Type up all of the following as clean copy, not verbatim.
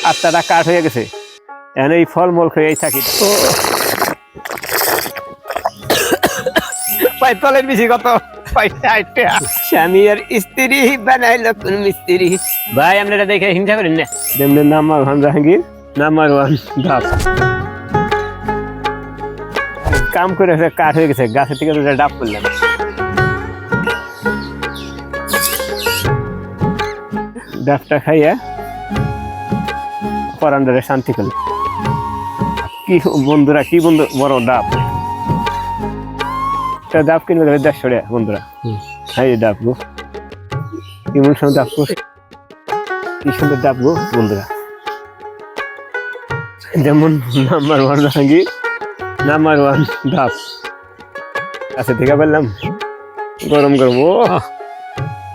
আত্মাটা কাঠ হয়ে গেছে, এখন এই ফলমূল খেয়েই থাকি। তলের বেশি কত স্বামী আর স্ত্রী বানাইল কোন মিস্ত্রি। ভাই আপনারা দেখে হিংসা করেন না। যেমন নাম্বার 1 জাহাঙ্গীর, নাম্বার 1 ডাব। কাম করে কাঠ হয়ে গেছে, গাছের থেকে ডাব করলাম। ডাবটা খাইয়া পরান্ডারে শান্তি করল। কি বন্ধুরা, কি বন্ধু বড় ডাব। ডাব কিনবে গেলে 150 টাকা বন্ধুরা। হাই ডাব গো, কেমন সুন্দর ডাব গো, কি সুন্দর ডাব গো বন্ধুরা। যেমন নাম্বার 1 জাহাঙ্গীর, নাম্বার 1 ডাব কাছে থেকে পেলাম গরম গরম। ও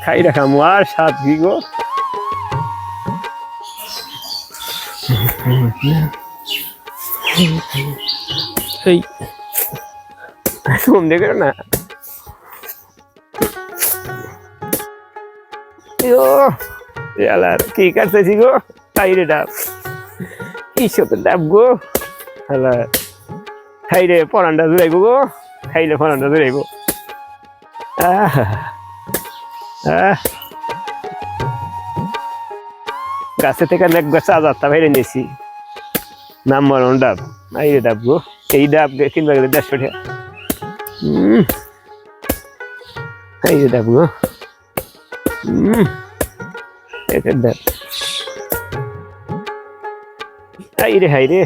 খাই রাখাম আর স্বাদ কি গো। এই দেখো না, কি কাটতেছি গো। খাইরে ডাব, কি সত্যি ডাব গো। খাইরে পরান্ডা জুড়াইব গো, খাইলে পরান্ডা জুড়াইব। গাছে থেকে এক গাছ আজারটা বাইরে নিয়েছি। নাম্বার 1 ডাব, আইরে ডাব গো। এই ডাব কিনবা গেলে 150 টাকা। আইরে ডাব গো, ডাব। আইরে হাইরে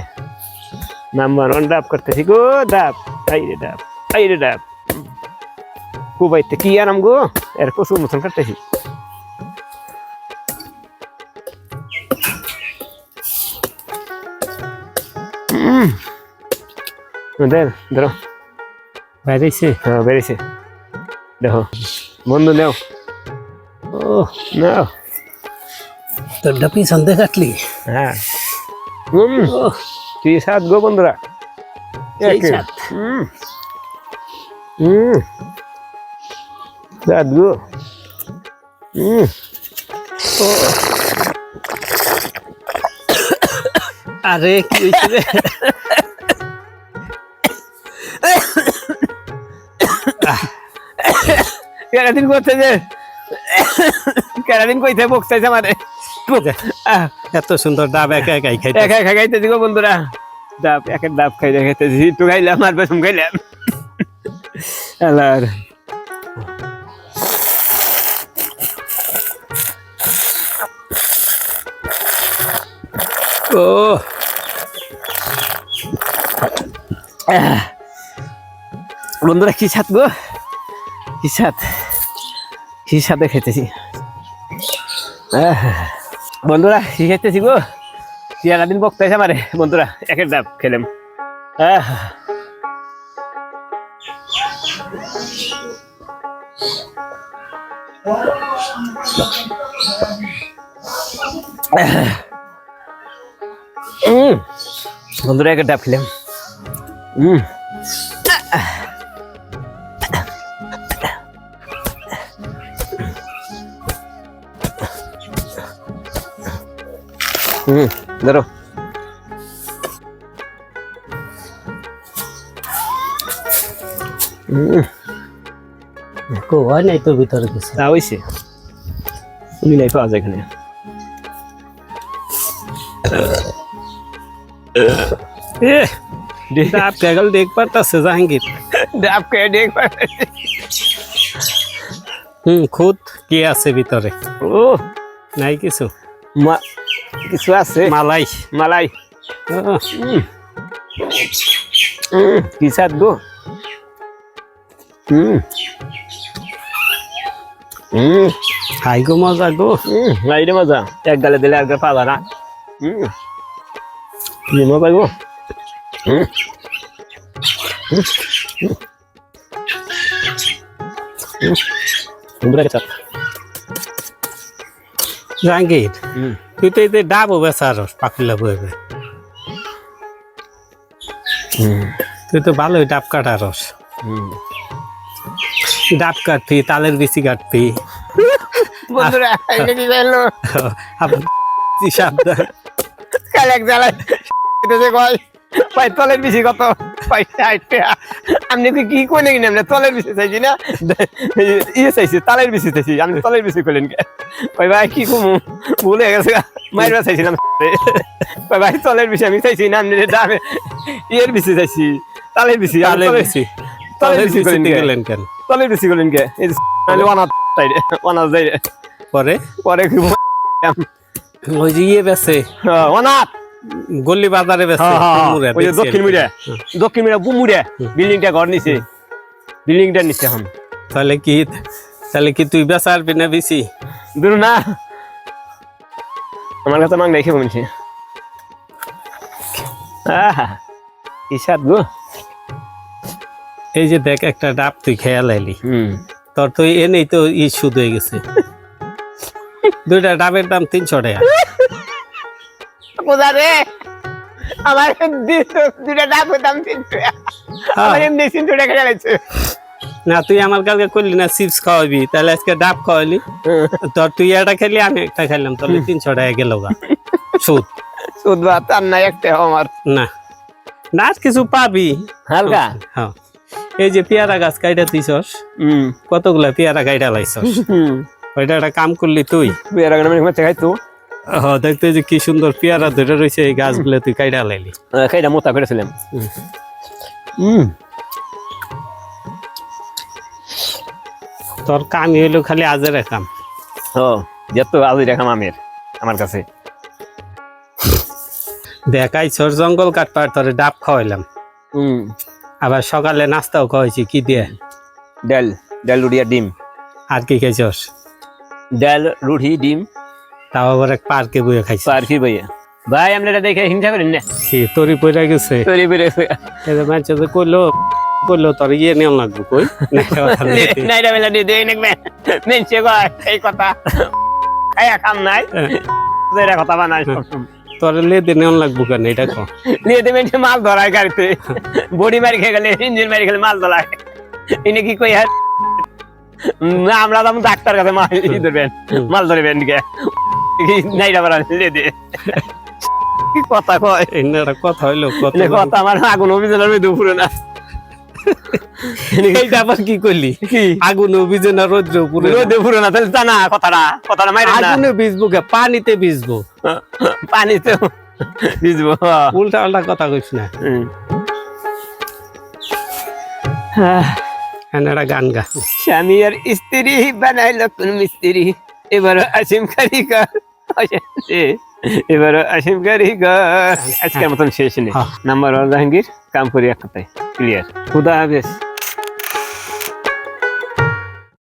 নাম্বার 1 ডাব করতেছি গো। ডাব, আইরে ডাব, আইরে ডাব। কুবাইতে কি আরাম গো, এর কচুর মতন কাটতেছি। ধরো বেরিয়েছে, হ্যাঁ বেরিয়েছে। দেখো বন্ধু নেও, ও নাও তোর ডাবি সন্দেহ কাটলি। হ্যাঁ কি স্বাদ গো বন্ধুরা। স্বাদ গো। আরে কি হয়েছে রে? কেরাদিন করতে যে, কেরাদিন কইতে বকতেছে আমাদের। এত সুন্দর ডাব একা একাই খাইতে, একা একা খাইতেছি গো বন্ধুরা। ডাব এক ডাব খাইতে খাইতেছি, একটু খাইলাম আর বেশম খাইলাম। আল্লাহ ও বন্ধুরা কি স্বাদ গো, কি স্বাদ, কি স্বাদে খাইতেছি বন্ধুরা। কি খাইতেছি গো, সারাদিন বকতেছে আমারে বন্ধুরা। এক ডাব খেলাম। বন্ধুরা এক ডাব খেলাম। ধরো হয় নাই তো ভিতরে কিছু। তা হয়েছে, মিলাই পাওয়া যায় এখানে। ডাব কেগল দেখ পারতাছে জাহাঙ্গীর, ডাব কে দেখ পারতাছে। খুদ কি আছে ভিতরে? ও নাই কিছু, কিছু আছে। মালাই মালাই। কি স্বাদ গো। হাই গো মজা গো। লাইরে মজা, এক গালে দিলে আর পাবা না। মজা গো। জাহাঙ্গীর তুই তো এই ডাবও বেচার পাকুলা বইবে, তুই তো ভালোই ডাব কাটা রস। ডাব কাটবি, তালের বিচি কাটবি। বন্ধুরা সাবধান। কাল এক জ্বালায় কয় ভাই তলের বেশি কত পয়সা আপনি কি কই নাকি না তলের বেশি চাইছি না ইয়ে চাইছি তালের বেশি চাইছি আপনি তলের বেশি করলেন ভাই ভাই কি কমু ভুলে গেছে মাইরা চাইছিলাম ভাই ভাই তলের বেশি আমি চাইছি না আপনি দামে ইয়ের বেশি চাইছি তালের বেশি তলের বেশি গেলেন কেন তলের বেশি করলেন কে অনাথ যাই পরে পরে কি ওই যে ইয়ে বেছে অনাথ গল্লি বাজারে বেছে ওই যে দক্ষিণ মিডিয়া বুমুড়িয়া বিল্ডিংটা ঘর নিছে বিল্ডিংটা নিছে এখন তাহলে কি তুই বেচা আরবি না বেশি দূর না আমার কাছে মাং দেখে বলছি ইসাদ গো এই যে দেখ একটা ডাব তুই খেয়াল আইলি তোর তো এনেই তো ই সুদ হয়ে গেছে দুইটা ডাবের দাম 300 টাকা কোথা রে আমার দুইটা ডাব দাম 300 টাকা আমার এমনি 300 টাকা গেছে না তুই আমার কালকে করলি না চিপস খাওয়াবি তাহলে আজকে ডাব খাওয়ালি তোর তুই এটা খেলি আমি একটা খেলাম তাহলে 300 টাকা গেল গা সুদ ভাত আর না একটা আমার না না আর কিছু পাবি হালকা হ্যাঁ এই যে পেয়ারা গাছ কাইটা দিছস কতগুলা পেয়ারা কাইটা লাইছস ওইটা একটা কাম করলি তুই পেয়ারা গাছ খাই তো হ্যাঁ দেখতে যে কি সুন্দর পেয়ারা ধরে রয়েছে এই গাছগুলো তুই কাইটা লাইলি কাইটা মোটা করেছিলাম তোর কামই হইলো খালি আজের কাম যত আজই দেখাম আমের আমার কাছে দেখাইছর জঙ্গল কাটপার তোরে ডাব খাওয়াইলাম আবার সকালে নাস্তাও খাওয়াইছি কি দিয়ে ডাল রুটি আর ডিম আর কি খাইছস ডাল রুটি ডিম তাও আবার এক পার্কে বইয়ে খাইছি পার্কে বইয়ে ভাই আমরা এটা দেখে হিংসা করেন না কি তোরই পয়রা গেছে তোরই পয়রা এটা মানছে যে কইলো তোর ইয়ে নিয়ম লাগবে কই নাই রে বেলা দিয়ে দেই নাকবে মেনছে কয় এই কথা খায়া কাম নাই এরা কথা বানাই তোর লেদে নিয়ম লাগবে কেন এটা কো লেদে মেনছে মাল ধরায় গাড়িতে বডি মারি খেয়ে গেলে ইঞ্জিন মারি খেলে মাল ধরায় ইনি কি কই আর না আমরা তো ডাক্তার কাছে মাল ধরবেন কে নাই রে বেলা লেদে কি কথা কয় এটা কথা হইলো কথা আমার আগুন অভিযানের মধ্যে পুরো না এইটা আবার কি করলি আগুন অভিযান রোদ্র পুরো না তাহলে জানা কথাটা মাইরে না আগুনে ভিজবো কে পানিতে ভিজবো পানিতে ভিজবো উল্টা পাল্টা কথা কইস না একটা গান গা স্বামী আর স্ত্রী বানাইলো কোন মিস্ত্রি এবার আসিম কারিগর এবার আসিম কারিগর আজকের মতন শেষ নেই নাম্বার 1 জাহাঙ্গীর কাম করি এক কথায় ক্লিয়ার খুদা হাফেজ